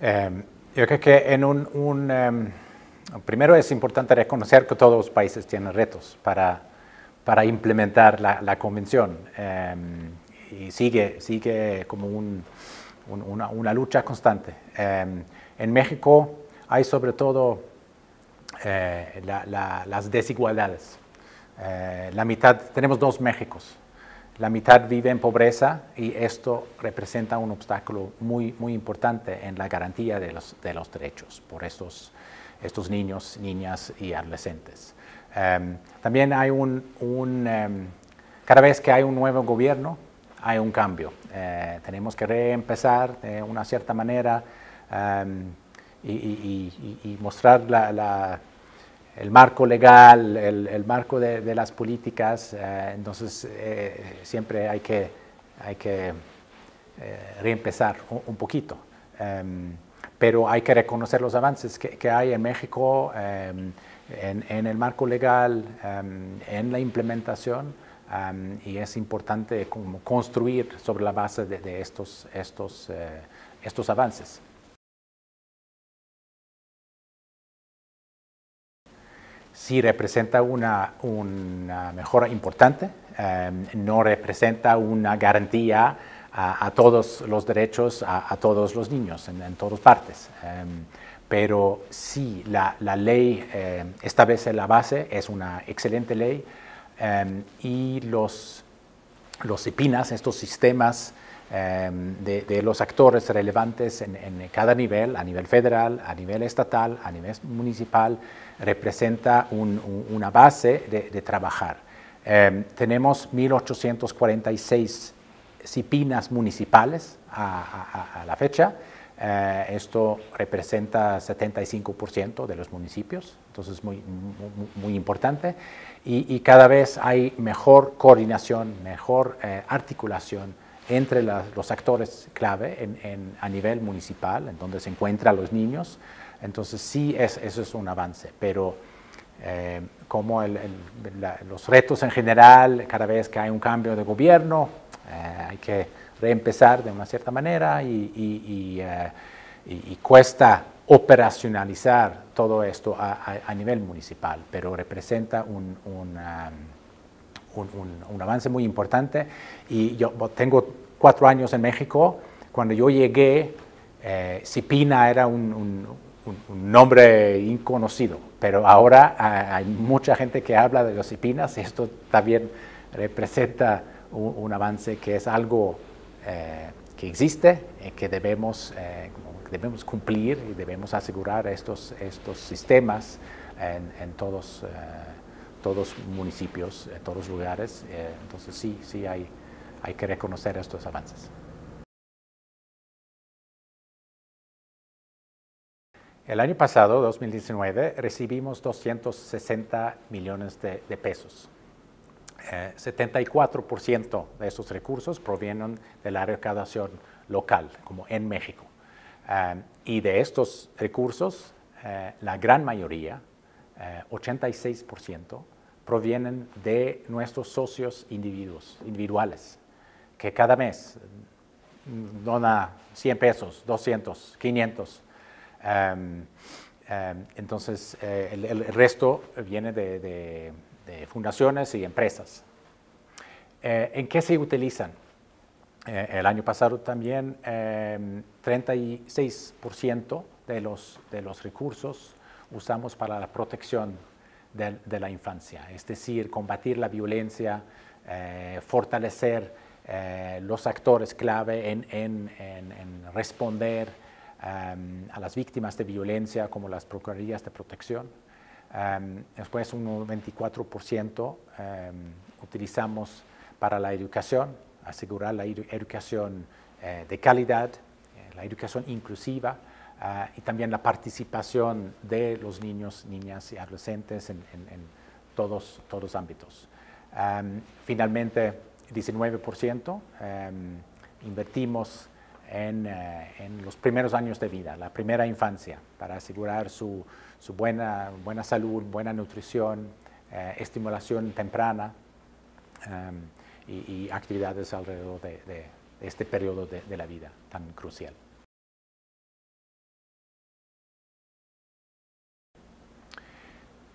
Yo creo que primero es importante reconocer que todos los países tienen retos para implementar la convención y sigue como una lucha constante. En México hay sobre todo las desigualdades. Tenemos dos Méxicos. La mitad vive en pobreza y esto representa un obstáculo muy importante en la garantía de los derechos por estos niños, niñas y adolescentes. También hay cada vez que hay un nuevo gobierno, hay un cambio. Tenemos que reempezar de una cierta manera y mostrar el marco legal, el marco de las políticas. Entonces siempre hay que reempezar un poquito. Pero hay que reconocer los avances que hay en México en el marco legal, en la implementación, y es importante como construir sobre la base de estos avances. Sí representa una mejora importante, no representa una garantía a todos los derechos, a todos los niños en todas partes. Pero sí, la ley establece la base, es una excelente ley, y los IPINAS, estos sistemas de los actores relevantes en cada nivel, a nivel federal, a nivel estatal, a nivel municipal, representa una base de trabajar. Tenemos 1.846 CIPINAS municipales a la fecha. Esto representa 75% de los municipios, entonces muy importante. Y cada vez hay mejor coordinación, mejor articulación entre los actores clave a nivel municipal, en donde se encuentran los niños. Entonces sí, eso es un avance, pero como los retos en general, cada vez que hay un cambio de gobierno, hay que reempezar de una cierta manera y cuesta operacionalizar todo esto a nivel municipal, pero representa un avance muy importante. Y yo tengo 4 años en México. Cuando yo llegué, CIPINA era un nombre inconocido, pero ahora hay mucha gente que habla de los CIPINAS y esto también representa un avance que es algo que existe, que debemos cumplir y debemos asegurar estos sistemas en todos municipios, en todos lugares. Entonces sí hay que reconocer estos avances. El año pasado, 2019, recibimos 260 millones de pesos. 74% de esos recursos provienen de la recaudación local, como en México. Y de estos recursos, la gran mayoría, 86%, provienen de nuestros socios individuales, que cada mes dona 100 pesos, 200, 500. Entonces, el resto viene de fundaciones y empresas. ¿En qué se utilizan? El año pasado también 36% de los recursos usamos para la protección de la infancia, es decir, combatir la violencia, fortalecer los actores clave en responder a las víctimas de violencia, como las procuradurías de protección. Después un 24% utilizamos para la educación, asegurar la educación de calidad, la educación inclusiva y también la participación de los niños, niñas y adolescentes en todos los ámbitos. Finalmente, 19% invertimos en los primeros años de vida, la primera infancia, para asegurar su buena salud, buena nutrición, estimulación temprana y actividades alrededor de este periodo de la vida tan crucial.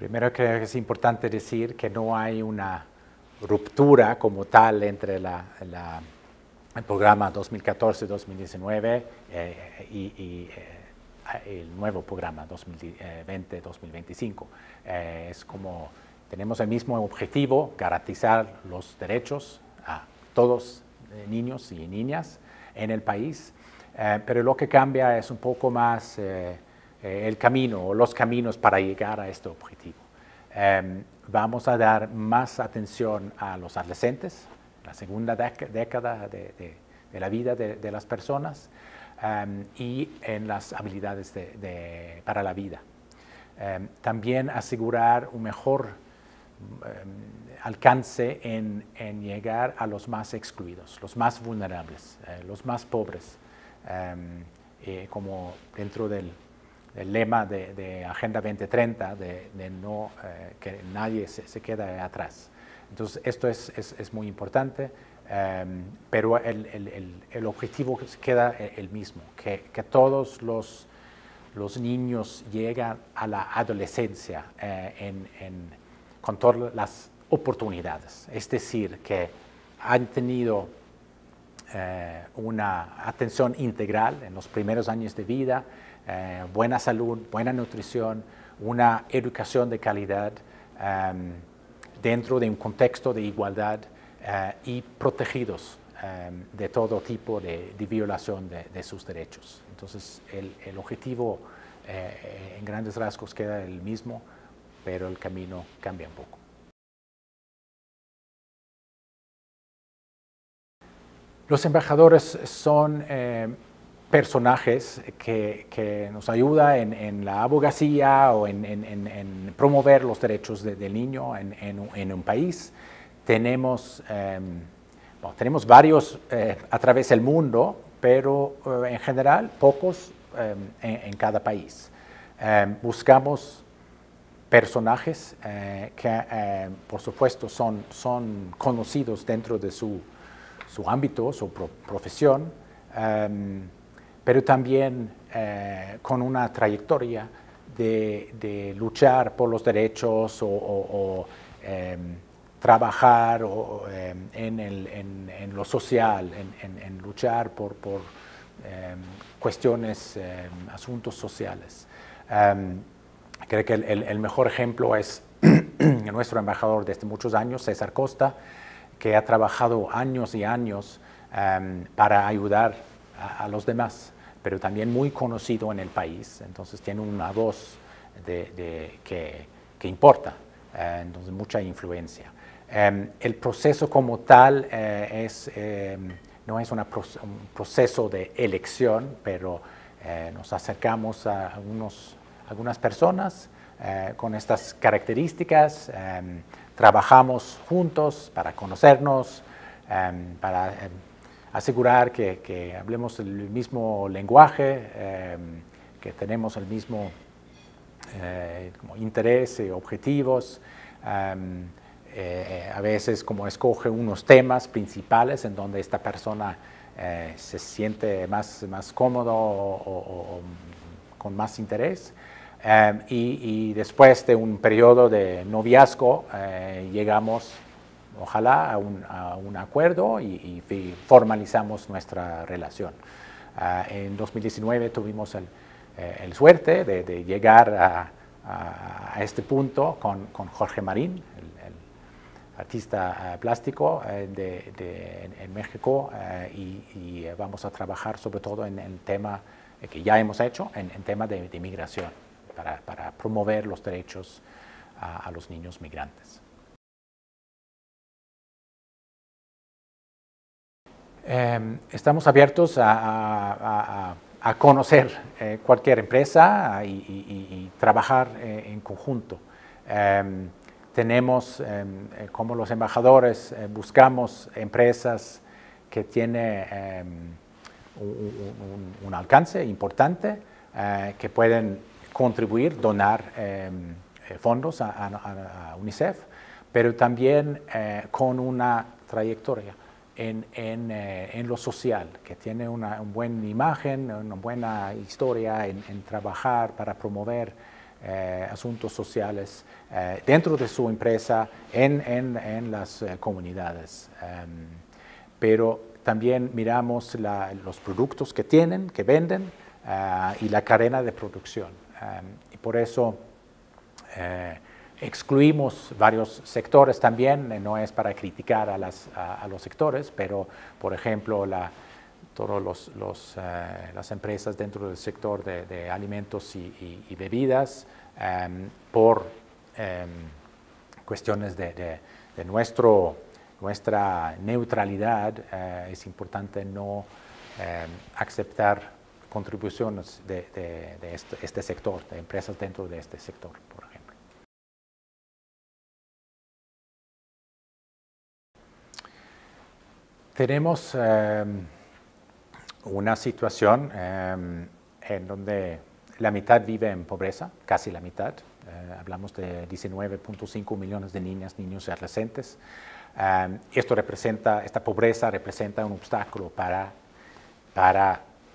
Primero creo que es importante decir que no hay una ruptura como tal entre el programa 2014-2019 y el nuevo programa 2020-2025. Es como tenemos el mismo objetivo, garantizar los derechos a todos niños y niñas en el país, pero lo que cambia es un poco más el camino o los caminos para llegar a este objetivo. Vamos a dar más atención a los adolescentes, la segunda década de la vida de las personas, y en las habilidades para la vida. También asegurar un mejor alcance en llegar a los más excluidos, los más vulnerables, los más pobres, como dentro del lema de Agenda 2030, que nadie se quede atrás. Entonces, esto es muy importante, pero el objetivo queda el mismo, que todos los niños llegan a la adolescencia con todas las oportunidades. Es decir, que han tenido una atención integral en los primeros años de vida, buena salud, buena nutrición, una educación de calidad dentro de un contexto de igualdad y protegidos de todo tipo de violación de sus derechos. Entonces, el objetivo en grandes rasgos queda el mismo, pero el camino cambia un poco. Los embajadores son personajes que nos ayudan en la abogacía o en promover los derechos del niño en un país. Tenemos varios a través del mundo, pero en general pocos en cada país. Buscamos personajes que, por supuesto, son conocidos dentro de su ámbito, su profesión, pero también con una trayectoria de luchar por los derechos o trabajar en lo social, en luchar por cuestiones, asuntos sociales. Creo que el mejor ejemplo es nuestro embajador desde muchos años, César Costa, que ha trabajado años y años para ayudar a los demás, pero también muy conocido en el país, entonces tiene una voz que importa, entonces mucha influencia. El proceso como tal no es un proceso de elección, pero nos acercamos a algunas personas con estas características, trabajamos juntos para conocernos, para asegurar que hablemos el mismo lenguaje, que tenemos el mismo interés y objetivos. A veces como escoge unos temas principales en donde esta persona se siente más cómodo o con más interés. Y después de un periodo de noviazgo llegamos, ojalá, a un acuerdo y formalizamos nuestra relación. En 2019 tuvimos el suerte de llegar a este punto con Jorge Marín, el artista plástico en México, y vamos a trabajar sobre todo en el tema que ya hemos hecho, en tema de migración, para promover los derechos a los niños migrantes. Estamos abiertos a conocer cualquier empresa y trabajar en conjunto. Tenemos, como los embajadores, buscamos empresas que tienen un alcance importante, que pueden contribuir, donar fondos a UNICEF, pero también con una trayectoria en lo social, que tiene una buena imagen, una buena historia en trabajar para promover asuntos sociales dentro de su empresa, en las comunidades. Pero también miramos los productos que tienen, que venden, y la cadena de producción. Y por eso excluimos varios sectores también. No es para criticar a los sectores, pero por ejemplo todas las empresas dentro del sector de alimentos y bebidas, por cuestiones de nuestra neutralidad, es importante no aceptar contribuciones de este sector, de empresas dentro de este sector, por ejemplo. Tenemos una situación en donde la mitad vive en pobreza, casi la mitad. Hablamos de 19.5 millones de niñas, niños y adolescentes. Esta pobreza representa un obstáculo para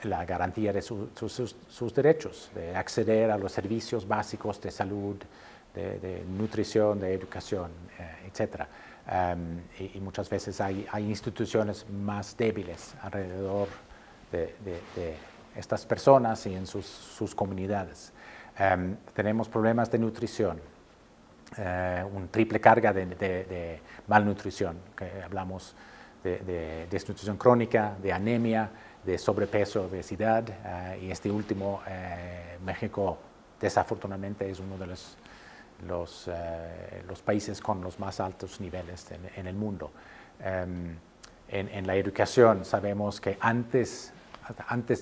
la garantía de sus derechos, de acceder a los servicios básicos de salud, de nutrición, de educación, etc. Y muchas veces hay instituciones más débiles alrededor de estas personas y en sus comunidades. Tenemos problemas de nutrición, una triple carga de malnutrición, que hablamos de desnutrición crónica, de anemia, de sobrepeso, obesidad, y este último, México, desafortunadamente, es uno de los países con los más altos niveles en el mundo. En la educación sabemos que antes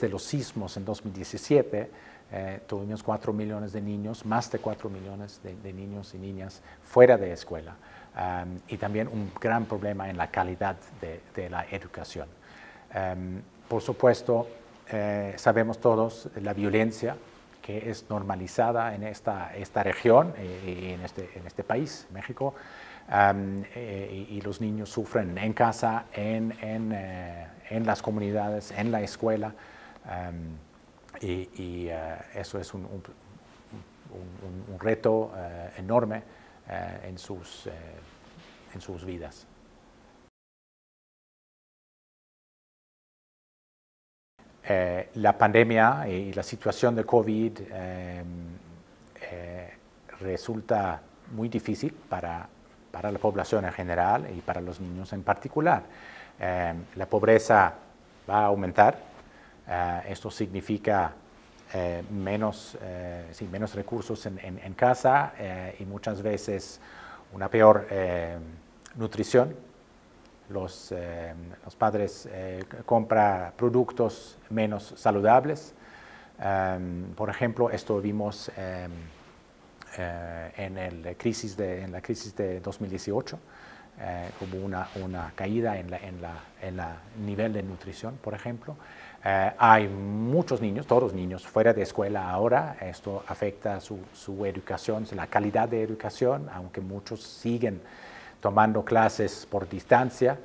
de los sismos en 2017, tuvimos 4 millones de niños, más de 4 millones de niños y niñas fuera de escuela, y también un gran problema en la calidad de la educación. Por supuesto, sabemos todos la violencia que es normalizada en esta región y en este país, México, y los niños sufren en casa, en las comunidades, en la escuela, y eso es un reto enorme en sus vidas. La pandemia y la situación de COVID resulta muy difícil para la población en general y para los niños en particular. La pobreza va a aumentar. Esto significa menos recursos en casa, y muchas veces una peor nutrición. Los padres compran productos menos saludables. Por ejemplo, esto vimos en la crisis de 2018, como una caída en la nivel de nutrición, por ejemplo. Hay muchos niños, todos los niños, fuera de escuela ahora. Esto afecta su educación, la calidad de educación, aunque muchos siguen tomando clases por distancia,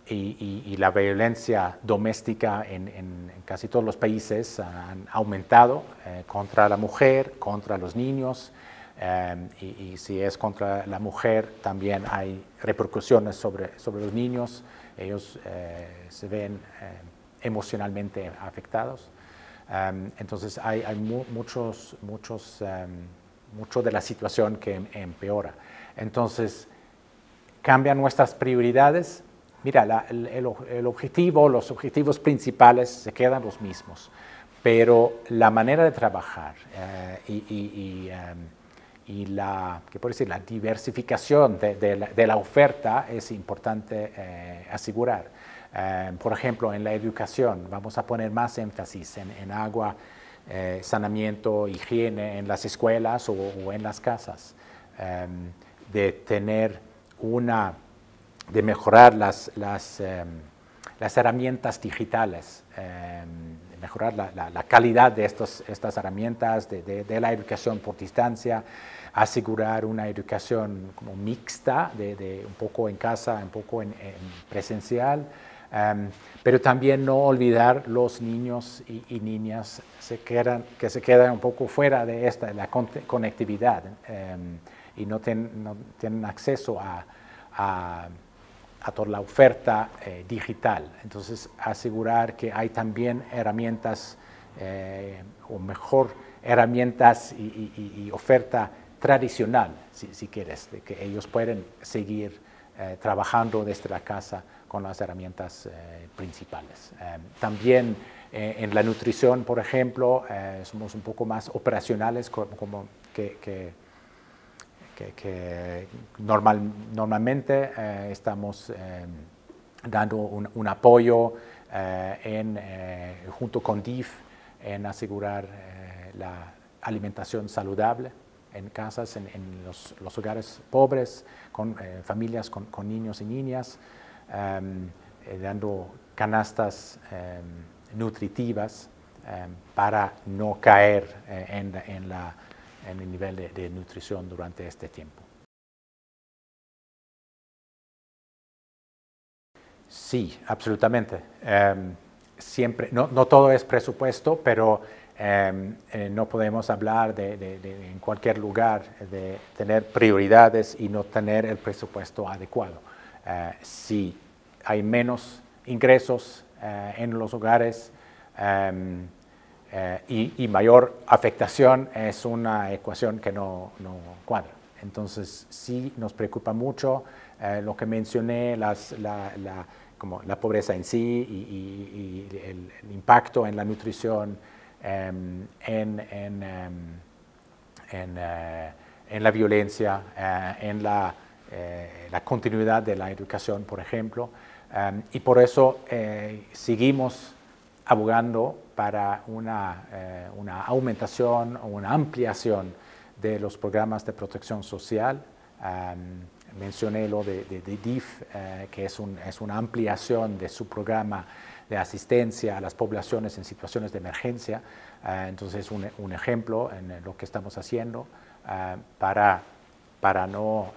y la violencia doméstica en casi todos los países han aumentado contra la mujer, contra los niños, y si es contra la mujer también hay repercusiones sobre los niños. Ellos se ven emocionalmente afectados. Entonces hay mucho de la situación que empeora. Entonces, cambian nuestras prioridades. Mira, los objetivos principales se quedan los mismos, pero la manera de trabajar y la diversificación de la oferta es importante asegurar. Por ejemplo, en la educación vamos a poner más énfasis en agua, saneamiento, higiene en las escuelas o en las casas. De mejorar las herramientas digitales, mejorar la calidad de estas herramientas, de la educación por distancia, asegurar una educación como mixta, de un poco en casa, un poco en presencial, Pero también no olvidar los niños y niñas que se quedan un poco fuera de la conectividad y no tienen acceso a toda la oferta digital. Entonces, asegurar que hay también herramientas, o mejor, herramientas y oferta tradicional, si quieres, de que ellos pueden seguir trabajando desde la casa con las herramientas principales. También en la nutrición, por ejemplo, somos un poco más operacionales, como que normalmente estamos dando un apoyo junto con DIF en asegurar la alimentación saludable en casas, en los hogares pobres, con familias con niños y niñas, dando canastas nutritivas para no caer en el nivel de nutrición durante este tiempo. Sí, absolutamente. Siempre, no todo es presupuesto, pero no podemos hablar en cualquier lugar de tener prioridades y no tener el presupuesto adecuado. Si hay menos ingresos en los hogares y mayor afectación, es una ecuación que no cuadra. Entonces, sí nos preocupa mucho lo que mencioné, como la pobreza en sí y el impacto en la nutrición, en la violencia, en la continuidad de la educación, por ejemplo. Y por eso seguimos abogando para una aumentación o una ampliación de los programas de protección social. Mencioné lo de DIF, que es una ampliación de su programa de asistencia a las poblaciones en situaciones de emergencia. Entonces, un ejemplo en lo que estamos haciendo para no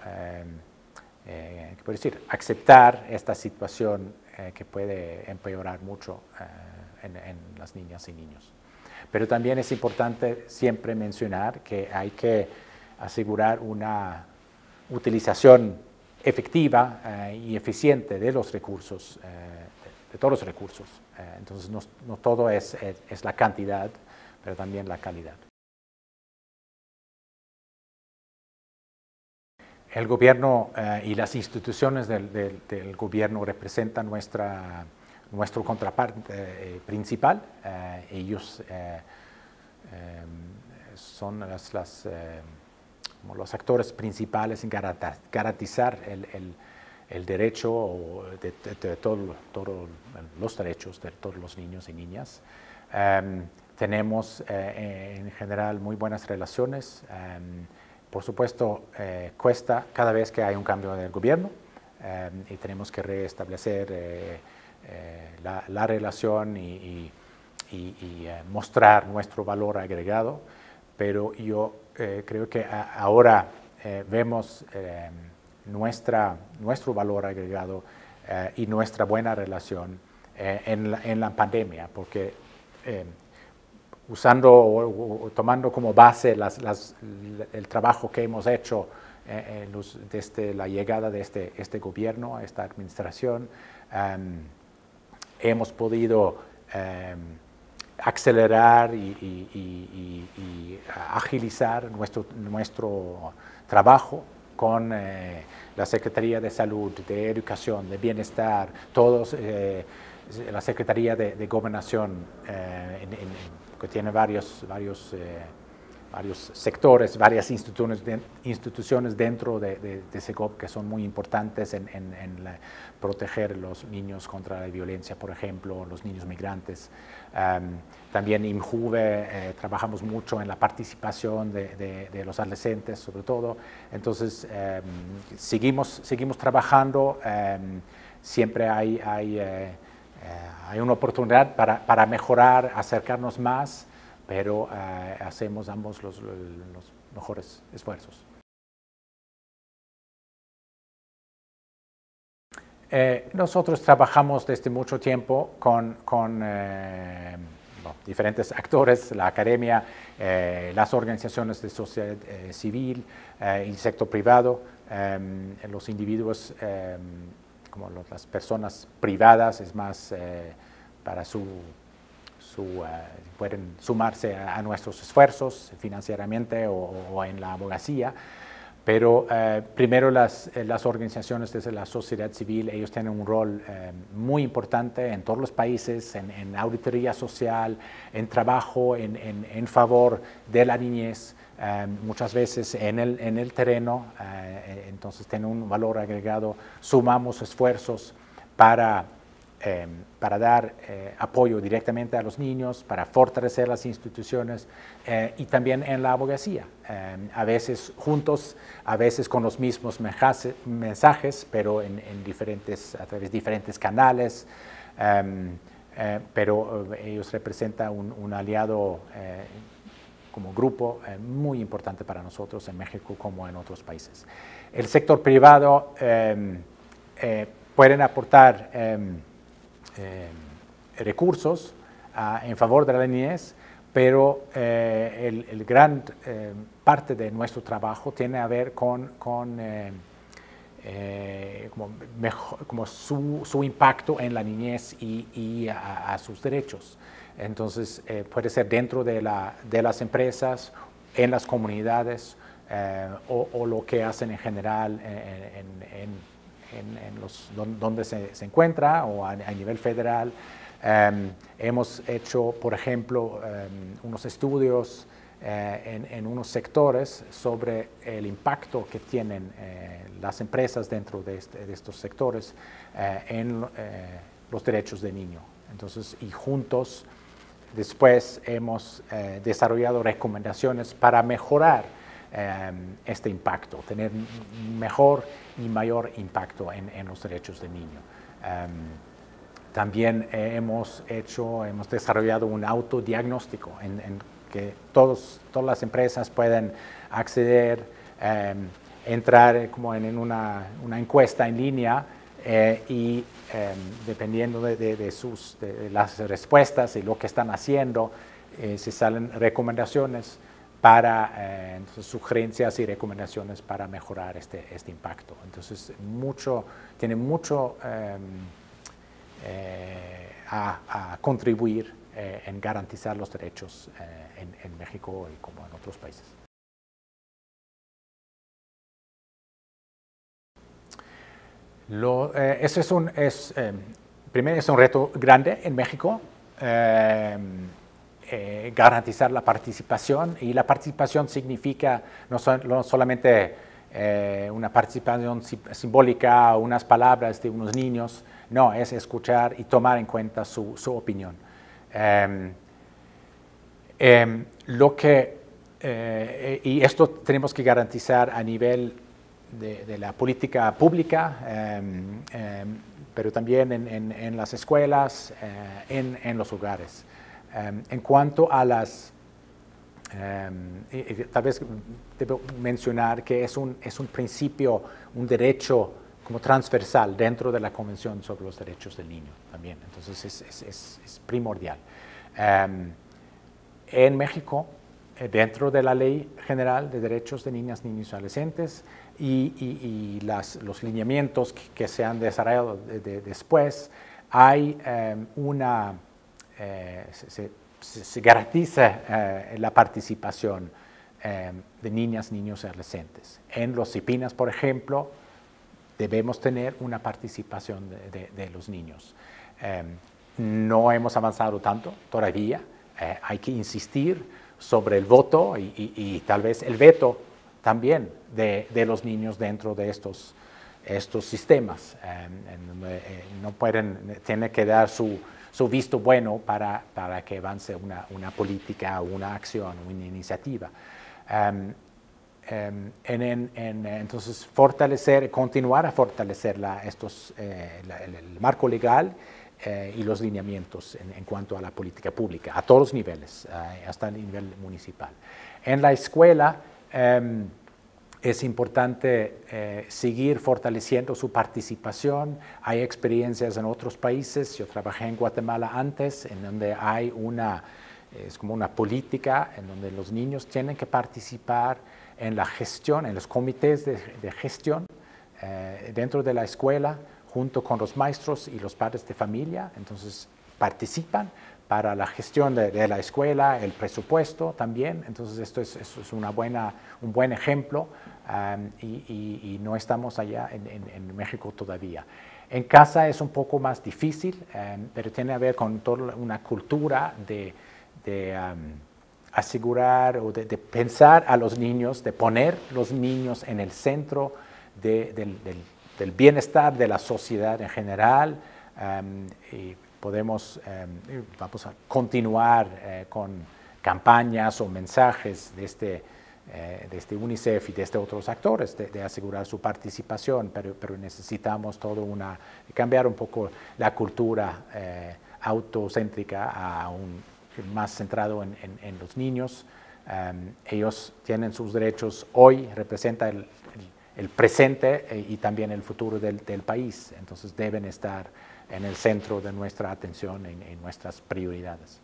¿qué puedo decir? Aceptar esta situación que puede empeorar mucho en las niñas y niños. Pero también es importante siempre mencionar que hay que asegurar una utilización efectiva y eficiente de los recursos, de todos los recursos. Entonces, no todo es la cantidad, pero también la calidad. El gobierno y las instituciones del gobierno representan nuestro contraparte principal. Ellos son los actores principales en garantizar el derecho de todos los derechos de todos los niños y niñas. Tenemos en general muy buenas relaciones. Por supuesto, cuesta cada vez que hay un cambio del gobierno y tenemos que restablecer la relación y mostrar nuestro valor agregado, pero yo creo que ahora vemos nuestro valor agregado y nuestra buena relación en la pandemia, porque usando o tomando como base el trabajo que hemos hecho desde la llegada de este gobierno, a esta administración, hemos podido acelerar y agilizar nuestro trabajo con la Secretaría de Salud, de Educación, de Bienestar, todos, la Secretaría de Gobernación, que tiene varios sectores, varias instituciones dentro de SEGOV que son muy importantes en proteger a los niños contra la violencia, por ejemplo, los niños migrantes. También INJUVE, trabajamos mucho en la participación de los adolescentes, sobre todo. Entonces, seguimos trabajando. Siempre hay una oportunidad para mejorar, acercarnos más, pero hacemos ambos los mejores esfuerzos. Nosotros trabajamos desde mucho tiempo con diferentes actores, la academia, las organizaciones de sociedad civil, el sector privado, los individuos como las personas privadas, es más para pueden sumarse a nuestros esfuerzos financieramente o en la abogacía. Pero primero las organizaciones desde la sociedad civil, ellos tienen un rol muy importante en todos los países, en auditoría social, en trabajo en favor de la niñez, muchas veces en el terreno, entonces tienen un valor agregado. Sumamos esfuerzos para dar apoyo directamente a los niños, para fortalecer las instituciones y también en la abogacía. A veces juntos, a veces con los mismos mensajes, pero a través de diferentes canales, pero ellos representan un aliado como grupo muy importante para nosotros en México como en otros países. El sector privado pueden aportar recursos en favor de la niñez, pero el gran parte de nuestro trabajo tiene a ver con como su impacto en la niñez y a sus derechos. Entonces puede ser dentro de las empresas, en las comunidades o lo que hacen en general donde se encuentra o a nivel federal. Hemos hecho, por ejemplo, unos estudios en unos sectores sobre el impacto que tienen las empresas dentro de estos sectores en los derechos del niño. Entonces, y juntos después hemos desarrollado recomendaciones para mejorar este impacto, tener mejor y mayor impacto en los derechos del niño. También hemos desarrollado un autodiagnóstico en que todas las empresas pueden acceder, entrar como en una encuesta en línea y dependiendo de las respuestas y lo que están haciendo, se salen recomendaciones entonces, sugerencias y recomendaciones para mejorar este impacto. Entonces, tiene mucho a contribuir en garantizar los derechos en México y como en otros países. Primero es un reto grande en México, garantizar la participación, y la participación significa no solamente una participación simbólica o unas palabras de unos niños, no, es escuchar y tomar en cuenta su opinión. Y esto tenemos que garantizar a nivel de la política pública, pero también en las escuelas, en los hogares. En cuanto a tal vez debo mencionar que es un principio, un derecho como transversal dentro de la Convención sobre los Derechos del Niño también. Entonces es primordial. En México, dentro de la Ley General de Derechos de Niñas, Niños y Adolescentes y los lineamientos que se han desarrollado después, hay se garantiza la participación de niñas, niños y adolescentes. En los CIPINAS, por ejemplo, debemos tener una participación de los niños. No hemos avanzado tanto todavía, hay que insistir sobre el voto y tal vez el veto también de los niños dentro de estos sistemas. Tiene que dar su visto bueno para que avance una política, una acción, una iniciativa. Entonces, continuar a fortalecer el marco legal y los lineamientos en cuanto a la política pública, a todos los niveles, hasta el nivel municipal. En la escuela, Es importante seguir fortaleciendo su participación. Hay experiencias en otros países. Yo trabajé en Guatemala antes, en donde hay es como una política en donde los niños tienen que participar en la gestión, en los comités de gestión dentro de la escuela, junto con los maestros y los padres de familia. Entonces participan para la gestión de la escuela, el presupuesto también. Entonces esto es un buen ejemplo y no estamos allá en México todavía. En casa es un poco más difícil, pero tiene que ver con toda una cultura de asegurar o de pensar a los niños, de poner los niños en el centro del bienestar de la sociedad en general. Y vamos a continuar con campañas o mensajes de este UNICEF y de otros actores de asegurar su participación, pero necesitamos cambiar un poco la cultura autocéntrica a más centrado en los niños. Ellos tienen sus derechos hoy, representa el presente y también el futuro del país, entonces deben estar en el centro de nuestra atención, en nuestras prioridades.